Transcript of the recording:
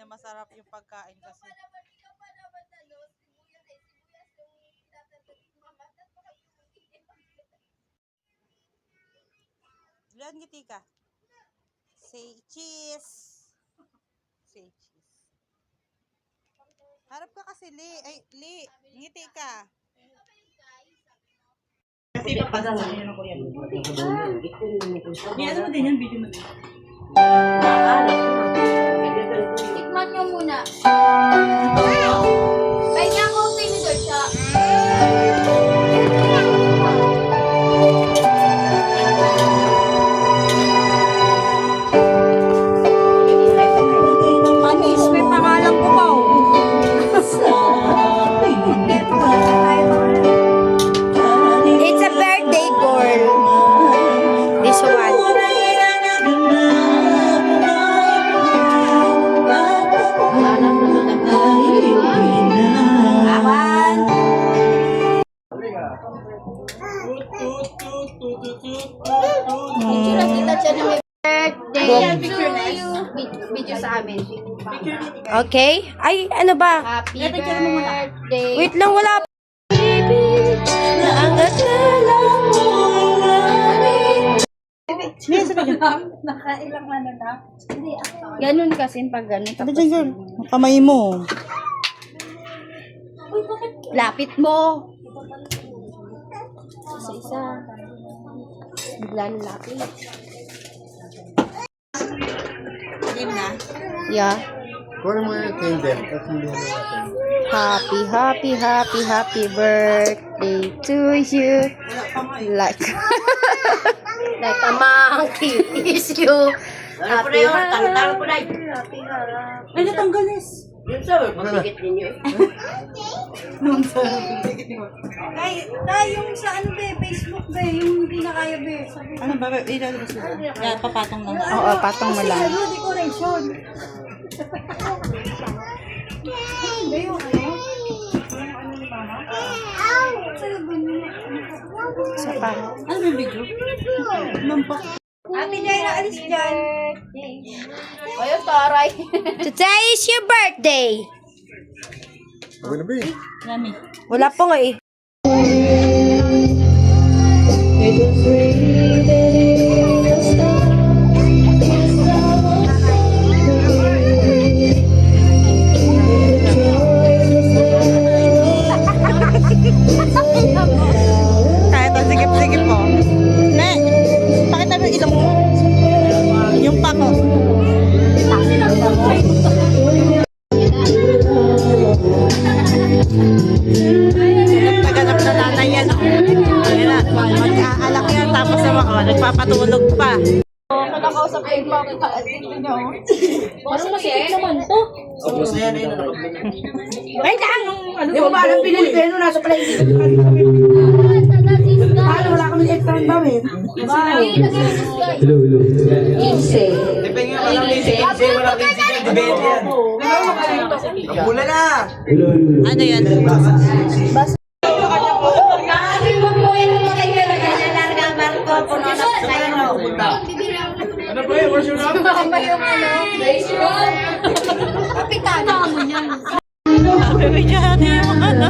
masarap yung pagkain kasi. Ilan ngiti ka? Say cheese. Say cheese. Harap ka kasi, Li. Ay, Li. Ngiti ka. Kasi papadala niya ng kuya. Ano mo din yan? Video mo din. Tikman nyo muna. Ay, nga ako pinidor siya. Anis, may pangalan ko ba? It's a birthday girl. This one. Video sa amin. Okay. Ay, ano ba? Happy birthday. Wait lang, wala pa. Naangat na lang mo Nakailang ano na? Ganun kasi pag ganun. Ano dyan yun? Kamay mo. Lapit mo. Isa-isa. Bigla ng lapit. Game na? Yeah. Kunin mo yung candle. Tapos hindi mo natin. Happy birthday to you. Like Like a monkey is you. Happy Ay, natanggalis. Tay, yung sa ano be, Facebook be, yung hindi na kaya be. Sabi Ano ba? Ilalabas mo ba? Yan, papatong lang. Oo, patong mo lang. ano, decoration. Hindi yung ano? Yung ano ni mama? Sa'yo ba niya? Sa pa. Ano ba yung video? Nampak. Ate Jai na alis dyan. Ayun, taray. Today is your birthday. Okay na ba eh? Yummy. Wala pa nga eh. Kahit ang sikip-sikip mo. Ne, pakita mo yung ilong mo. Yung pako. Naganap na nanay yan. Ayan na, mag-aalak yan. Tapos naman ako, nagpapatulog pa. Nakausap ko yung mga kaasin niyo. Parang masikip naman to. Wait lang! Di mo ba alam pinilipino nasa pala yung Paano wala kami extra ng bawin? Ano yan? Ano ba yun? Where's your number? Kapitana mo yan. Bibidyo natin yung ano.